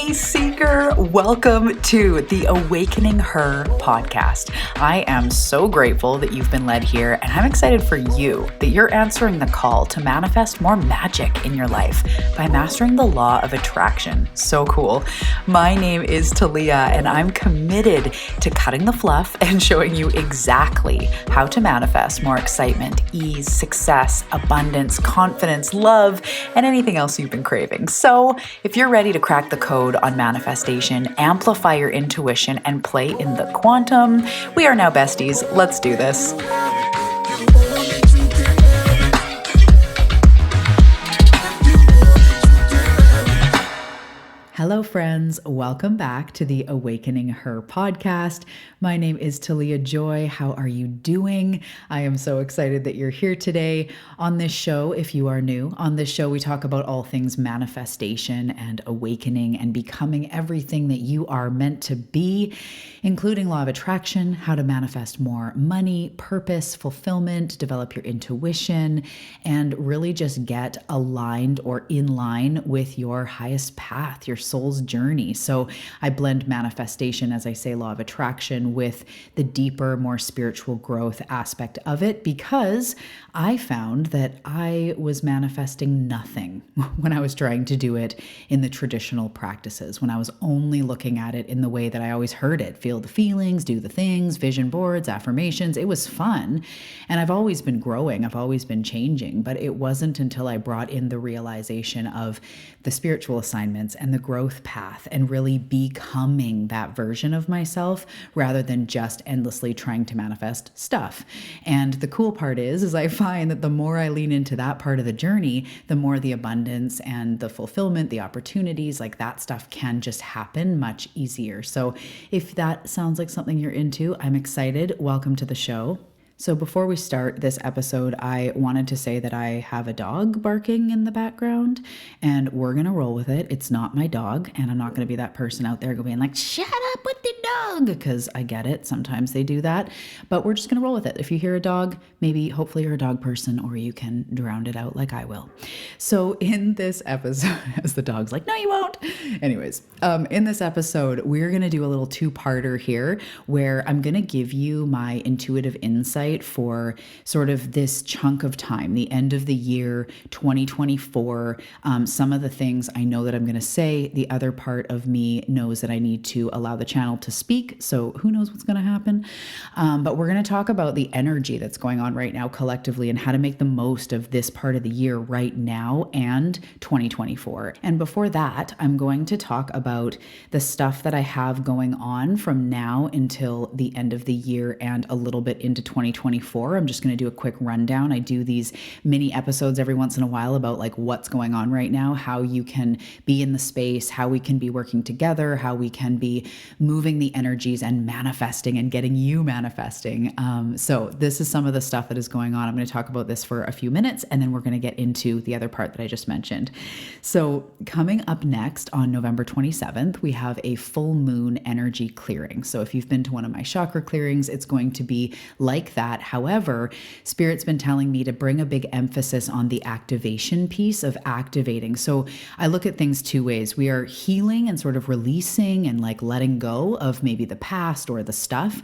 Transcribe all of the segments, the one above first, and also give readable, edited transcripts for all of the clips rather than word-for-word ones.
Hey Seeker, welcome to the Awakening Her podcast. I am so grateful that you've been led here, and I'm excited for you that you're answering the call to manifest more magic in your life by mastering the law of attraction. So cool. My name is Talia, and I'm committed to cutting the fluff and showing you exactly how to manifest more excitement, ease, success, abundance, confidence, love, and anything else you've been craving. So if you're ready to crack the code on manifestation, amplify your intuition, and play in the quantum, we are now besties. Let's do this. Hello, friends. Welcome back to the Awakening Her podcast. My name is Talia Joy. How are you doing? I am so excited that you're here today. On this show, if you are new, on this show, we talk about all things manifestation and awakening and becoming everything that you are meant to be, including law of attraction, how to manifest more money, purpose, fulfillment, develop your intuition, and really just get aligned or in line with your highest path, your soul's journey. So I blend manifestation, as I say, law of attraction, with the deeper, more spiritual growth aspect of it, because I found that I was manifesting nothing when I was trying to do it in the traditional practices, when I was only looking at it in the way that I always heard it: feel the feelings, do the things, vision boards, affirmations. It was fun. And I've always been growing. I've always been changing. But it wasn't until I brought in the realization of the spiritual assignments and the growth path and really becoming that version of myself rather than just endlessly trying to manifest stuff. And the cool part is I find that the more I lean into that part of the journey, the more the abundance and the fulfillment, the opportunities, like that stuff can just happen much easier. So if that sounds like something you're into, I'm excited. Welcome to the show. So before we start this episode, I wanted to say that I have a dog barking in the background, and we're going to roll with it. It's not my dog, and I'm not going to be that person out there going like, shut up with the dog, because I get it. Sometimes they do that, but we're just going to roll with it. If you hear a dog, maybe hopefully you're a dog person, or you can drown it out like I will. So in this episode, as the dog's like, no, you won't. Anyways, in this episode, we're going to do a little two-parter here where I'm going to give you my intuitive insight for sort of this chunk of time, the end of the year, 2024. Some of the things I know that I'm going to say, the other part of me knows that I need to allow the channel to speak. So who knows what's going to happen? But we're going to talk about the energy that's going on right now collectively and how to make the most of this part of the year right now and 2024. And before that, I'm going to talk about the stuff that I have going on from now until the end of the year and a little bit into 2024. I'm just going to do a quick rundown. I do these mini episodes every once in a while about like what's going on right now, how you can be in the space, how we can be working together, how we can be moving the energies and manifesting and getting you manifesting. So this is some of the stuff that is going on. I'm going to talk about this for a few minutes, and then we're going to get into the other part that I just mentioned. So coming up next on November 27th, we have a full moon energy clearing. So if you've been to one of my chakra clearings, it's going to be like that. However, Spirit's been telling me to bring a big emphasis on the activation piece of activating. So I look at things two ways. We are healing and sort of releasing and like letting go of maybe the past or the stuff.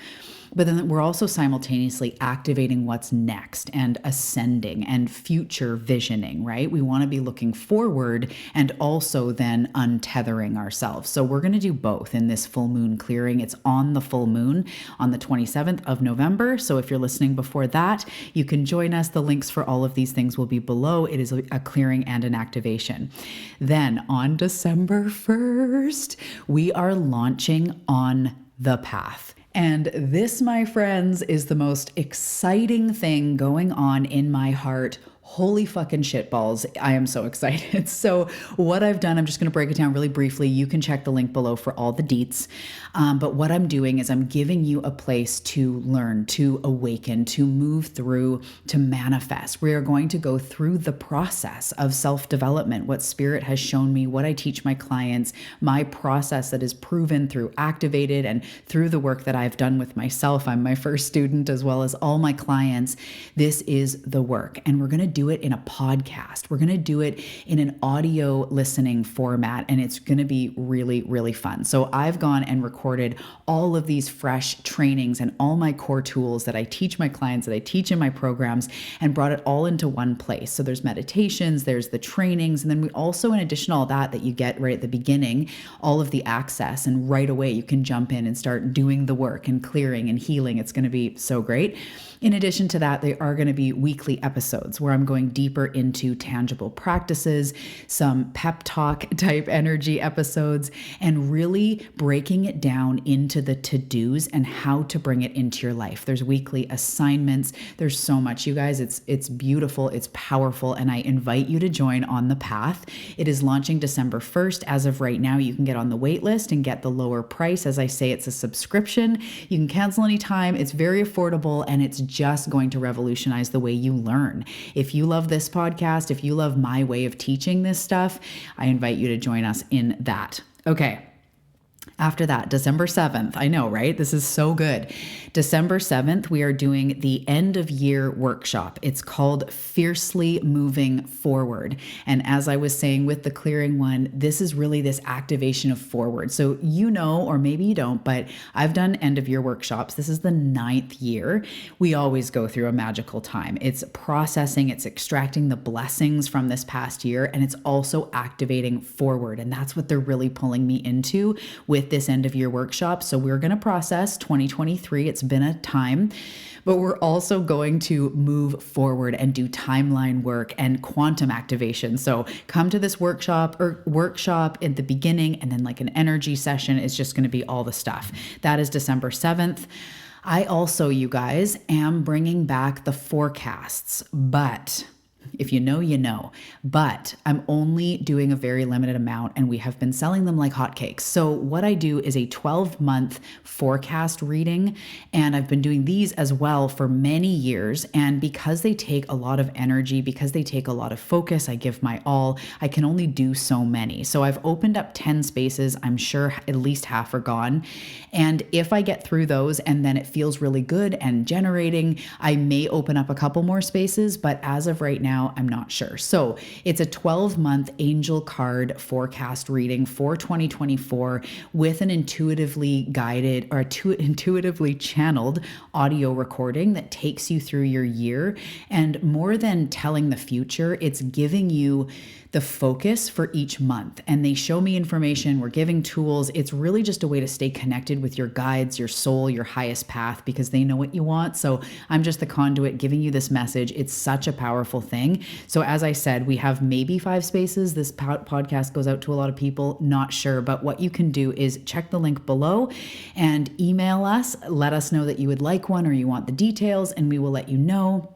But then we're also simultaneously activating what's next and ascending and future visioning, right? We want to be looking forward and also then untethering ourselves. So we're going to do both in this full moon clearing. It's on the full moon on the 27th of November. So if you're listening before that, you can join us. The links for all of these things will be below. It is a clearing and an activation. Then on December 1st, we are launching On the Path. And this, my friends, is the most exciting thing going on in my heart. Holy fucking shitballs. I am so excited. So what I've done, I'm just going to break it down really briefly. You can check the link below for all the deets. But what I'm doing is I'm giving you a place to learn, to awaken, to move through, to manifest. We are going to go through the process of self-development, what Spirit has shown me, what I teach my clients, my process that is proven through Activated and through the work that I've done with myself. I'm my first student as well as all my clients. This is the work. And we're going to do it in a podcast. We're going to do it in an audio listening format, and it's going to be really, really fun. So I've gone and recorded all of these fresh trainings and all my core tools that I teach my clients, that I teach in my programs, and brought it all into one place. So there's meditations, there's the trainings, and then we also, in addition to all that you get right at the beginning, all of the access, and right away you can jump in and start doing the work and clearing and healing. It's going to be so great. In addition to that, there are going to be weekly episodes where I'm going deeper into tangible practices, some pep talk type energy episodes, and really breaking it down into the to-dos and how to bring it into your life. There's weekly assignments. There's so much, you guys. It's beautiful. It's powerful. And I invite you to join on the path. It is launching December 1st. As of right now, you can get on the wait list and get the lower price. As I say, it's a subscription. You can cancel anytime. It's very affordable, and it's just going to revolutionize the way you learn. If you love this podcast, if you love my way of teaching this stuff, I invite you to join us in that. Okay. After that, December 7th, I know, right? This is so good. December 7th, we are doing the end of year workshop. It's called Fiercely Moving Forward. And as I was saying with the clearing one, this is really this activation of forward. So you know, or maybe you don't, but I've done end of year workshops. This is the 9th year. We always go through a magical time. It's processing, it's extracting the blessings from this past year, and it's also activating forward. And that's what they're really pulling me into with this end of year workshop. So we're going to process 2023. It's been a time, but we're also going to move forward and do timeline work and quantum activation. So come to this workshop at the beginning, and then like an energy session is just going to be all the stuff. That is December 7th. I also, you guys, am bringing back the forecasts, but if you know, you know. But I'm only doing a very limited amount, and we have been selling them like hotcakes. So what I do is a 12-month forecast reading, and I've been doing these as well for many years. And because they take a lot of energy, because they take a lot of focus, I give my all, I can only do so many. So I've opened up 10 spaces. I'm sure at least half are gone. And if I get through those and then it feels really good and generating, I may open up a couple more spaces, but as of right now, I'm not sure. So it's a 12-month angel card forecast reading for 2024 with an intuitively guided or intuitively channeled audio recording that takes you through your year. And more than telling the future, it's giving you the focus for each month. And they show me information, we're giving tools. It's really just a way to stay connected with your guides, your soul, your highest path, because they know what you want. So I'm just the conduit giving you this message. It's such a powerful thing. So as I said, we have maybe 5 spaces. This podcast goes out to a lot of people, not sure. But what you can do is check the link below and email us. Let us know that you would like one or you want the details, and we will let you know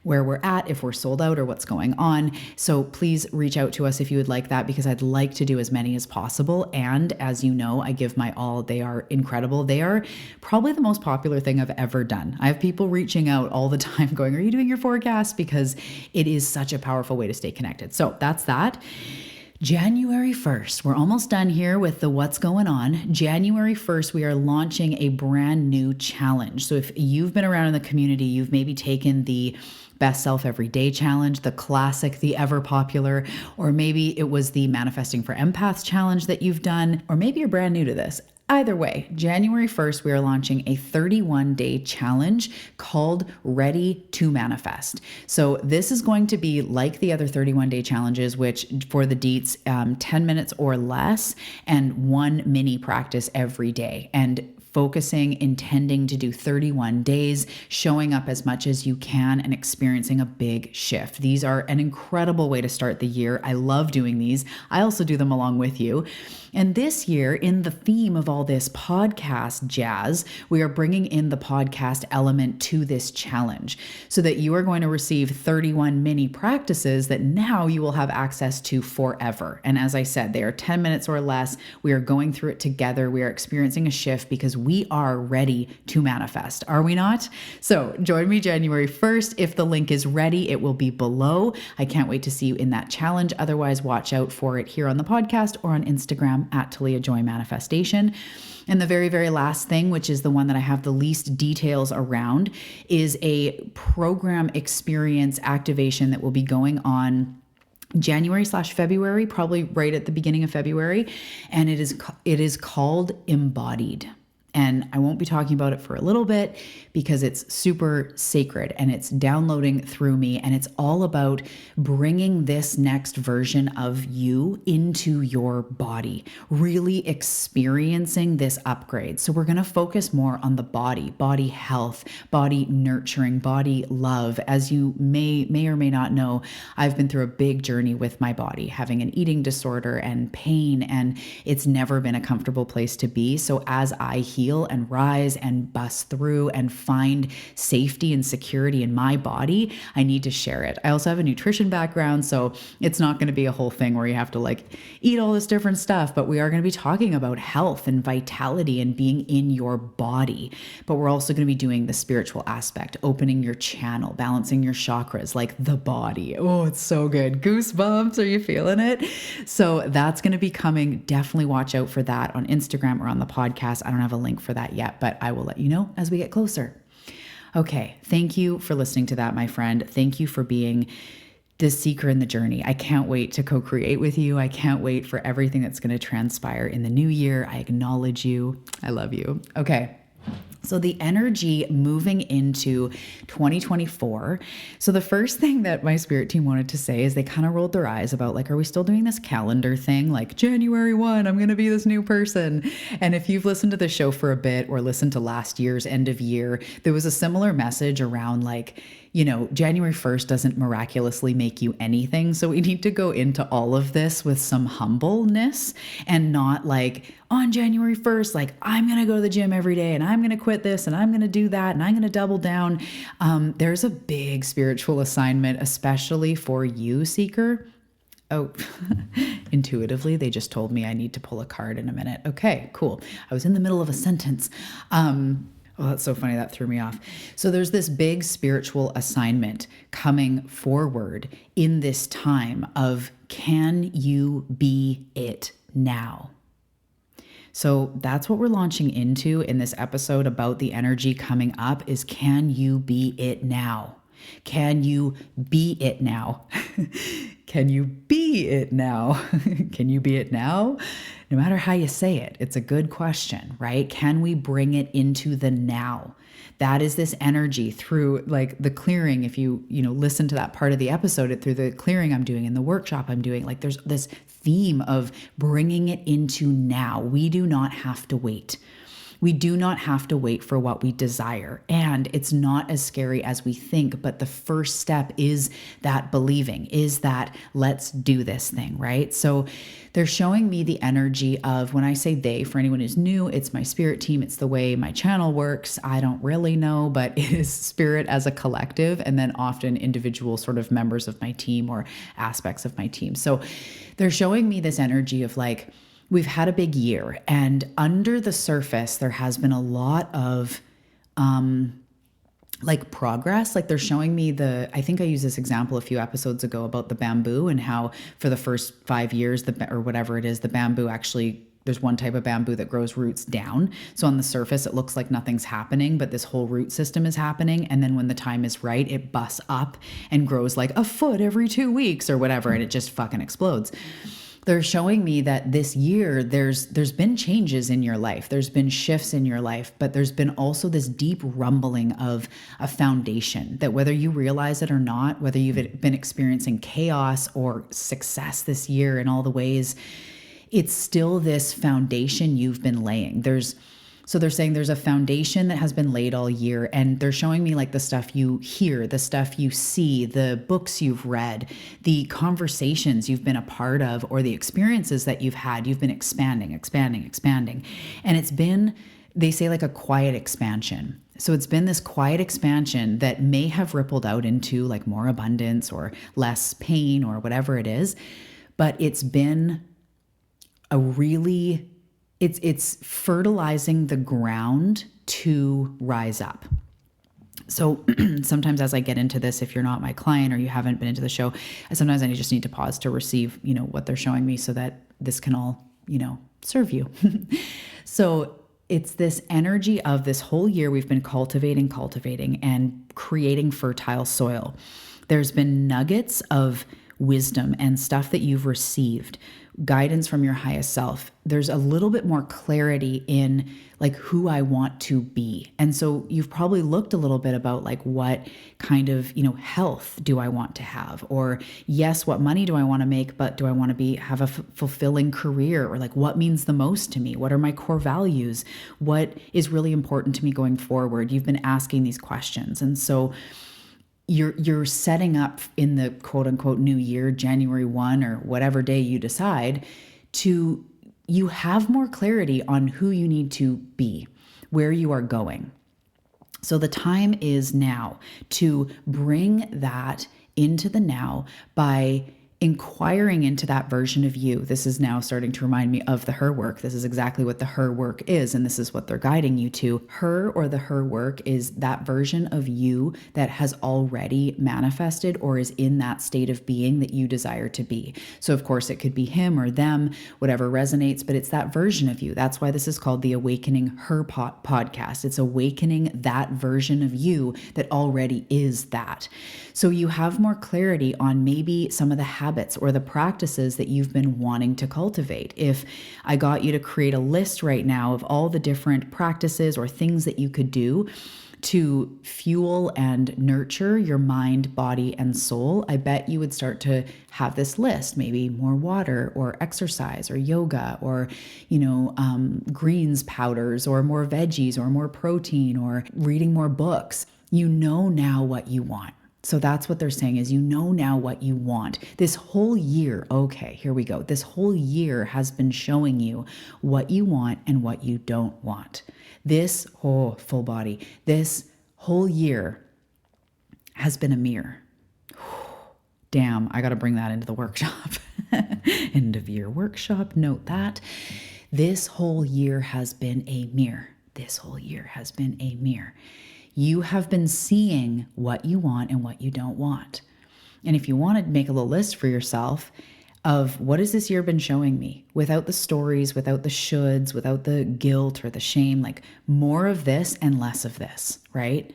where we're at, if we're sold out or what's going on. So please reach out to us if you would like that, because I'd like to do as many as possible. And as you know, I give my all. They are incredible. They are probably the most popular thing I've ever done. I have people reaching out all the time going, are you doing your forecast? Because it is such a powerful way to stay connected. So that's that. January 1st, we're almost done here with the what's going on. January 1st, we are launching a brand new challenge. So if you've been around in the community, you've maybe taken the Best Self Everyday Challenge, the classic, the ever popular, or maybe it was the Manifesting for Empaths challenge that you've done, or maybe you're brand new to this. Either way, January 1st, we are launching a 31-day challenge called Ready to Manifest. So this is going to be like the other 31-day challenges, which for the deets, 10 minutes or less, and 1 mini practice every day. And focusing, intending to do 31 days, showing up as much as you can and experiencing a big shift. These are an incredible way to start the year. I love doing these. I also do them along with you. And this year, in the theme of all this podcast jazz, we are bringing in the podcast element to this challenge so that you are going to receive 31 mini practices that now you will have access to forever. And as I said, they are 10 minutes or less. We are going through it together. We are experiencing a shift because we are ready to manifest, are we not? So join me January 1st. If the link is ready, it will be below. I can't wait to see you in that challenge. Otherwise, watch out for it here on the podcast or on Instagram at Talia Joy Manifestation. And the very, very last thing, which is the one that I have the least details around, is a program experience activation that will be going on January/February, probably right at the beginning of February. And it is called Embodied. And I won't be talking about it for a little bit because it's super sacred and it's downloading through me. And it's all about bringing this next version of you into your body, really experiencing this upgrade. So we're going to focus more on the body health, body nurturing, body love. As you may or may not know, I've been through a big journey with my body, having an eating disorder and pain, and it's never been a comfortable place to be. So as I heal and rise and bust through and find safety and security in my body, I need to share it. I also have a nutrition background, so it's not going to be a whole thing where you have to like eat all this different stuff, but we are going to be talking about health and vitality and being in your body. But we're also going to be doing the spiritual aspect, opening your channel, balancing your chakras, like the body. Oh, it's so good. Goosebumps. Are you feeling it? So that's going to be coming. Definitely watch out for that on Instagram or on the podcast. I don't have a link for that yet, but I will let you know as we get closer. Okay. Thank you for listening to that, my friend. Thank you for being the seeker in the journey. I can't wait to co-create with you. I can't wait for everything that's going to transpire in the new year. I acknowledge you. I love you. Okay. So the energy moving into 2024. So the first thing that my spirit team wanted to say is they kind of rolled their eyes about like, are we still doing this calendar thing? Like January 1, I'm going to be this new person. And if you've listened to the show for a bit or listened to last year's end of year, there was a similar message around like, you know, January 1st doesn't miraculously make you anything. So we need to go into all of this with some humbleness and not like on January 1st, like I'm going to go to the gym every day and I'm going to quit this and I'm going to do that and I'm going to double down. There's a big spiritual assignment, especially for you, seeker. Oh, intuitively, they just told me I need to pull a card in a minute. Okay, cool. I was in the middle of a sentence. Oh, that's so funny. That threw me off. So there's this big spiritual assignment coming forward in this time of, can you be it now? So that's what we're launching into in this episode about the energy coming up is, can you be it now? Can you be it now? Can you be it now? Can you be it now? No matter how you say it, it's a good question, right? Can we bring it into the now? That is this energy through like the clearing. If you listen to that part of the episode, through the clearing I'm doing in the workshop I'm doing, like there's this theme of bringing it into now. We do not have to wait. We do not have to wait for what we desire. And it's not as scary as we think, but the first step is that believing, is that let's do this thing, right? So they're showing me the energy of, when I say they, for anyone who's new, it's my spirit team. It's the way my channel works. I don't really know, but it is spirit as a collective, and then often individual sort of members of my team or aspects of my team. So they're showing me this energy of like, we've had a big year, and under the surface, there has been a lot of like progress. Like they're showing me I think I used this example a few episodes ago about the bamboo and how for the first 5 years, or whatever it is, the bamboo actually, there's one type of bamboo that grows roots down. So on the surface, it looks like nothing's happening, but this whole root system is happening. And then when the time is right, it busts up and grows like a foot every 2 weeks or whatever, and it just fucking explodes. They're showing me that this year there's been changes in your life. There's been shifts in your life, but there's been also this deep rumbling of a foundation that, whether you realize it or not, whether you've been experiencing chaos or success this year in all the ways, it's still this foundation you've been laying. So they're saying there's a foundation that has been laid all year, and they're showing me like the stuff you hear, the stuff you see, the books you've read, the conversations you've been a part of, or the experiences that you've had. You've been expanding. And it's been, they say, like a quiet expansion. So it's been this quiet expansion that may have rippled out into like more abundance or less pain or whatever it is, but it's been a really It's fertilizing the ground to rise up. So sometimes as I get into this, if you're not my client or you haven't been into the show, sometimes I just need to pause to receive, what they're showing me so that this can all, serve you. So it's this energy of this whole year we've been cultivating and creating fertile soil. There's been nuggets of wisdom and stuff that you've received, guidance from your highest self. There's a little bit more clarity in like who I want to be. And so you've probably looked a little bit about like what kind of, health do I want to have? Or yes, what money do I want to make, but do I want to have a fulfilling career? Or like what means the most to me? What are my core values? What is really important to me going forward? You've been asking these questions. And so you're setting up in the quote unquote new year, January 1 or whatever day you decide you have more clarity on who you need to be, where you are going. So the time is now to bring that into the now by inquiring into that version of you. This is now starting to remind me of the her work. This is exactly what the her work is, and this is what they're guiding you to. Her or the her work is that version of you that has already manifested or is in that state of being that you desire to be. So of course it could be him or them, whatever resonates, but it's that version of you. That's why this is called the Awakening Her podcast. It's awakening that version of you that already is that. So you have more clarity on maybe some of the habits or the practices that you've been wanting to cultivate. If I got you to create a list right now of all the different practices or things that you could do to fuel and nurture your mind, body, and soul, I bet you would start to have this list, maybe more water or exercise or yoga or, greens powders or more veggies or more protein or reading more books. You know now what you want. So that's what they're saying is now what you want. This whole year, okay, here we go. This whole year has been showing you what you want and what you don't want. This whole full body, this whole year has been a mirror. Damn, I got to bring that into the workshop. End of year workshop, note that. This whole year has been a mirror. This whole year has been a mirror. You have been seeing what you want and what you don't want. And if you want to make a little list for yourself of what has this year been showing me without the stories, without the shoulds, without the guilt or the shame, like more of this and less of this, right?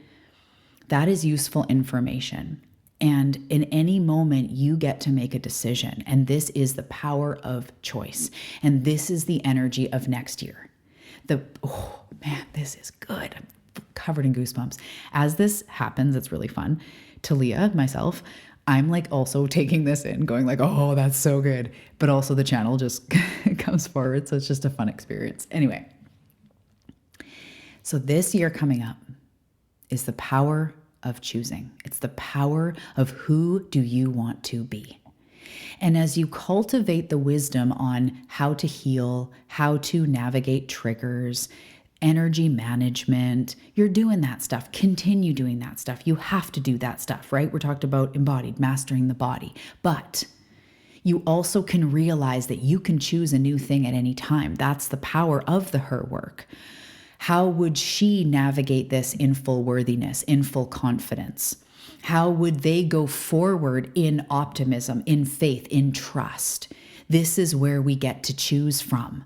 That is useful information. And in any moment, you get to make a decision. And this is the power of choice. And this is the energy of next year. Oh man, this is good. I'm covered in goosebumps. As this happens, it's really fun. Talia, myself, I'm like also taking this in, going like, oh, that's so good. But also the channel just comes forward. So it's just a fun experience. Anyway, so this year coming up is the power of choosing. It's the power of who do you want to be. And as you cultivate the wisdom on how to heal, how to navigate triggers, energy management, you're doing that stuff. Continue doing that stuff. You have to do that stuff, right? We're talked about embodied, mastering the body. But you also can realize that you can choose a new thing at any time. That's the power of the her work. How would she navigate this in full worthiness, in full confidence? How would they go forward in optimism, in faith, in trust? This is where we get to choose from.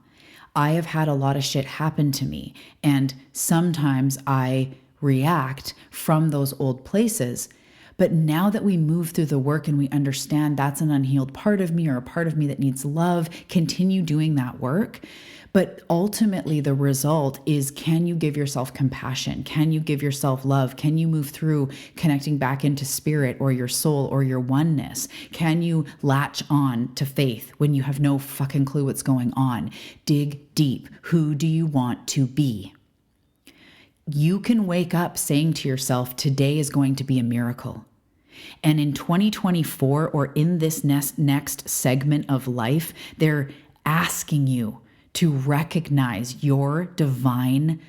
I have had a lot of shit happen to me, and sometimes I react from those old places. But now that we move through the work and we understand that's an unhealed part of me or a part of me that needs love, continue doing that work. But ultimately, the result is, can you give yourself compassion? Can you give yourself love? Can you move through connecting back into spirit or your soul or your oneness? Can you latch on to faith when you have no fucking clue what's going on? Dig deep. Who do you want to be? You can wake up saying to yourself, today is going to be a miracle. And in 2024, or in this next segment of life, they're asking you to recognize your divine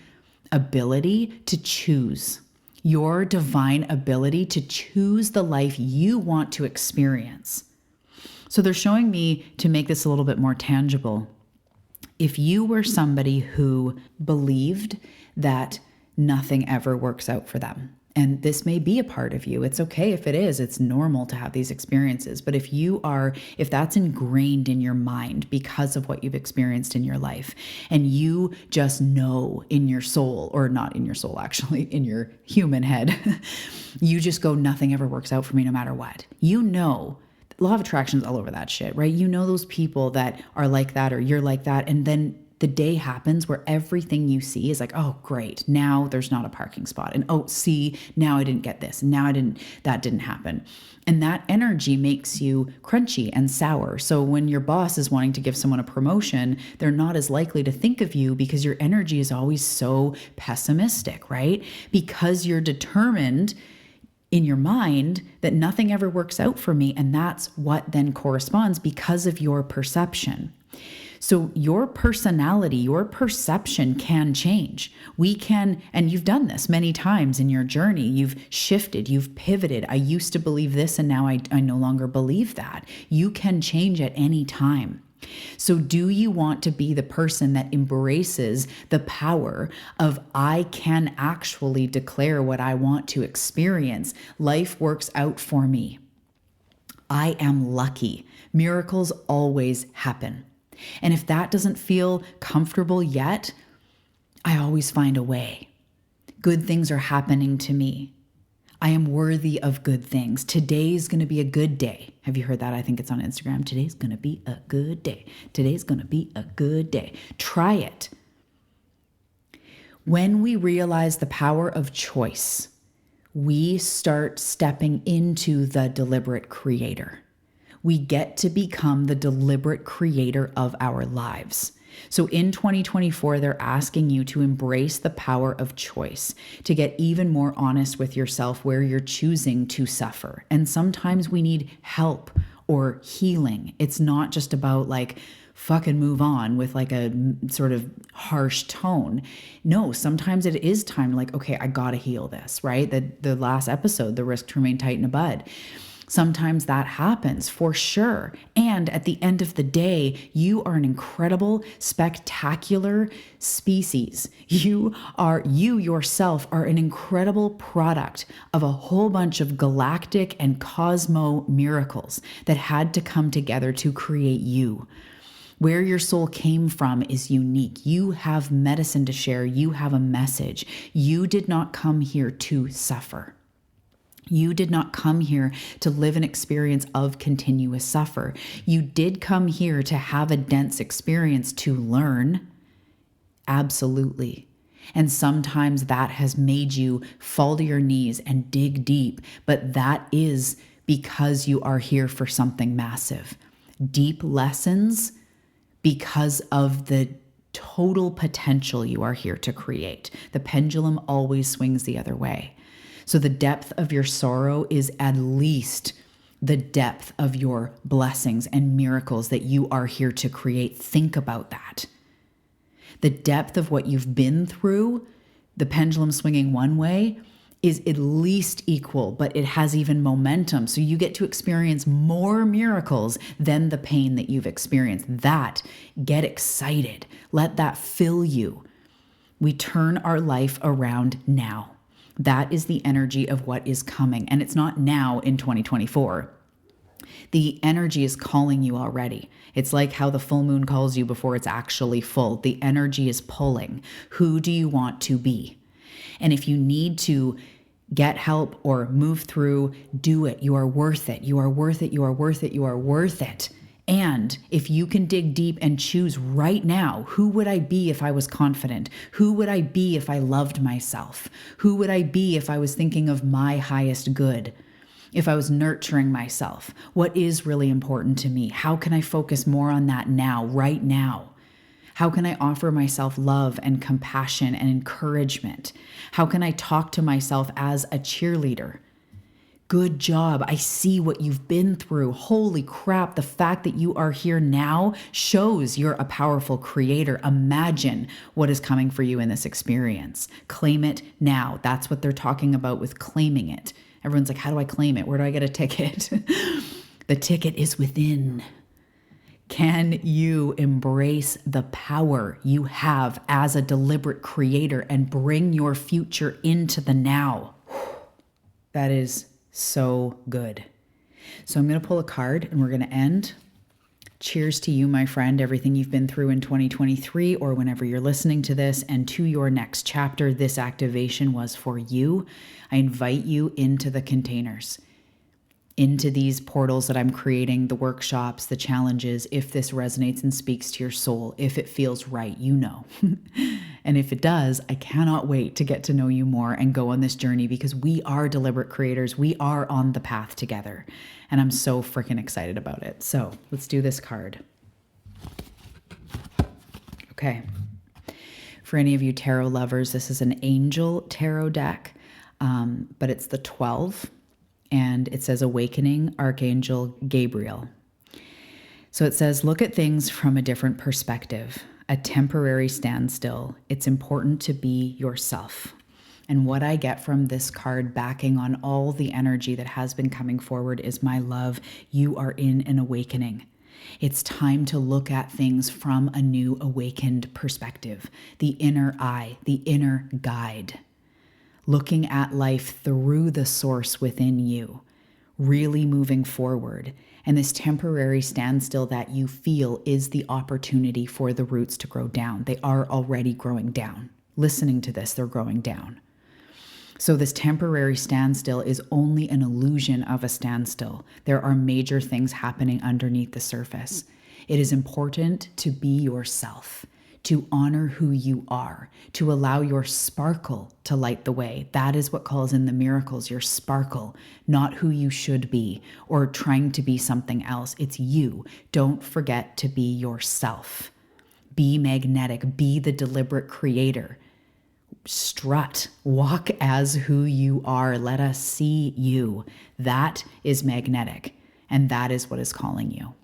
ability to choose, your divine ability to choose the life you want to experience. So they're showing me, to make this a little bit more tangible, If you were somebody who believed that nothing ever works out for them, and this may be a part of you, it's okay if it is, it's normal to have these experiences. But if that's ingrained in your mind because of what you've experienced in your life, and you just know in your soul, or not in your soul, actually, in your human head, you just go, nothing ever works out for me no matter what. You know, law of attraction's all over that shit, right? You know those people that are like that, or you're like that, and then the day happens where everything you see is like, oh, great, now there's not a parking spot. And oh, see, now I didn't get this. And now that didn't happen. And that energy makes you crunchy and sour. So when your boss is wanting to give someone a promotion, they're not as likely to think of you because your energy is always so pessimistic, right? Because you're determined in your mind that nothing ever works out for me. And that's what then corresponds because of your perception. So your personality, your perception can change. We can, and you've done this many times in your journey. You've shifted, you've pivoted. I used to believe this and now I no longer believe that. You can change at any time. So do you want to be the person that embraces the power of I can actually declare what I want to experience? Life works out for me. I am lucky. Miracles always happen. And if that doesn't feel comfortable yet, I always find a way. Good things are happening to me. I am worthy of good things. Today's going to be a good day. Have you heard that? I think it's on Instagram. Today's going to be a good day. Today's going to be a good day. Try it. When we realize the power of choice, we start stepping into the deliberate creator. We get to become the deliberate creator of our lives. So in 2024, they're asking you to embrace the power of choice, to get even more honest with yourself where you're choosing to suffer. And sometimes we need help or healing. It's not just about like, fucking move on with like a sort of harsh tone. No, sometimes it is time like, okay, I gotta heal this, right? The last episode, the risk to remain tight in a bud. Sometimes that happens for sure. And at the end of the day, you are an incredible, spectacular species. You yourself are an incredible product of a whole bunch of galactic and cosmo miracles that had to come together to create you. Where your soul came from is unique. You have medicine to share. You have a message. You did not come here to suffer. You did not come here to live an experience of continuous suffer. You did come here to have a dense experience to learn. Absolutely. And sometimes that has made you fall to your knees and dig deep, but that is because you are here for something massive. Deep lessons because of the total potential you are here to create. The pendulum always swings the other way. So the depth of your sorrow is at least the depth of your blessings and miracles that you are here to create. Think about that. The depth of what you've been through, the pendulum swinging one way, is at least equal, but it has even momentum. So you get to experience more miracles than the pain that you've experienced. Get excited. Let that fill you. We turn our life around now. That is the energy of what is coming. And it's not now in 2024. The energy is calling you already. It's like how the full moon calls you before it's actually full. The energy is pulling. Who do you want to be? And if you need to get help or move through, do it. You are worth it. You are worth it. You are worth it. You are worth it. And if you can dig deep and choose right now, who would I be if I was confident? Who would I be if I loved myself? Who would I be if I was thinking of my highest good? If I was nurturing myself? What is really important to me? How can I focus more on that now, right now? How can I offer myself love and compassion and encouragement? How can I talk to myself as a cheerleader? Good job. I see what you've been through. Holy crap. The fact that you are here now shows you're a powerful creator. Imagine what is coming for you in this experience. Claim it now. That's what they're talking about with claiming it. Everyone's like, how do I claim it? Where do I get a ticket? The ticket is within. Can you embrace the power you have as a deliberate creator and bring your future into the now? That is so good. So I'm going to pull a card and we're going to end. Cheers to you, my friend, everything you've been through in 2023 or whenever you're listening to this, and to your next chapter. This activation was for you. I invite you into the containers, into these portals that I'm creating, the workshops, the challenges, if this resonates and speaks to your soul, if it feels right, you know. And if it does, I cannot wait to get to know you more and go on this journey, because we are deliberate creators. We are on the path together. And I'm so freaking excited about it. So let's do this card. Okay. For any of you tarot lovers, this is an angel tarot deck, but it's the 12, and it says Awakening Archangel Gabriel. So it says, look at things from a different perspective, a temporary standstill. It's important to be yourself. And what I get from this card backing on all the energy that has been coming forward is, my love, you are in an awakening. It's time to look at things from a new awakened perspective, the inner eye, the inner guide, looking at life through the source within you, really moving forward. And this temporary standstill that you feel is the opportunity for the roots to grow down. They are already growing down. Listening to this, they're growing down. So this temporary standstill is only an illusion of a standstill. There are major things happening underneath the surface. It is important to be yourself, to honor who you are, to allow your sparkle to light the way. That is what calls in the miracles, your sparkle, not who you should be or trying to be something else. It's you. Don't forget to be yourself. Be magnetic. Be the deliberate creator. Strut, walk as who you are. Let us see you. That is magnetic, and that is what is calling you.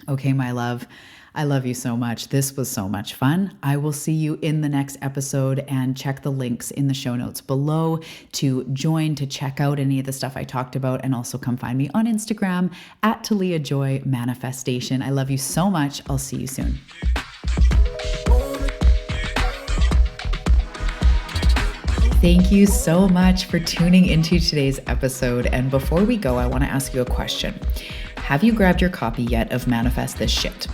Okay, my love, I love you so much. This was so much fun. I will see you in the next episode, and check the links in the show notes below to join, to check out any of the stuff I talked about, and also come find me on Instagram at Talia Joy Manifestation. I love you so much. I'll see you soon. Thank you so much for tuning into today's episode. And before we go, I want to ask you a question. Have you grabbed your copy yet of Manifest This Shit?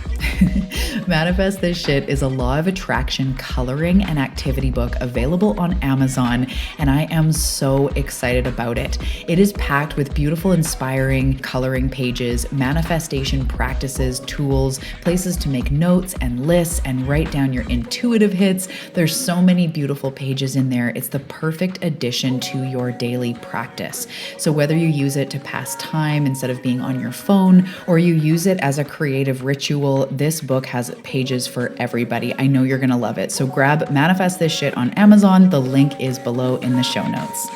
Manifest This Shit is a law of attraction coloring and activity book available on Amazon, and I am so excited about it. It is packed with beautiful, inspiring coloring pages, manifestation practices, tools, places to make notes and lists and write down your intuitive hits. There's so many beautiful pages in there. It's the perfect addition to your daily practice. So whether you use it to pass time instead of being on your phone, or you use it as a creative ritual, this book has pages for everybody. I know you're going to love it. So grab Manifest This Shit on Amazon. The link is below in the show notes.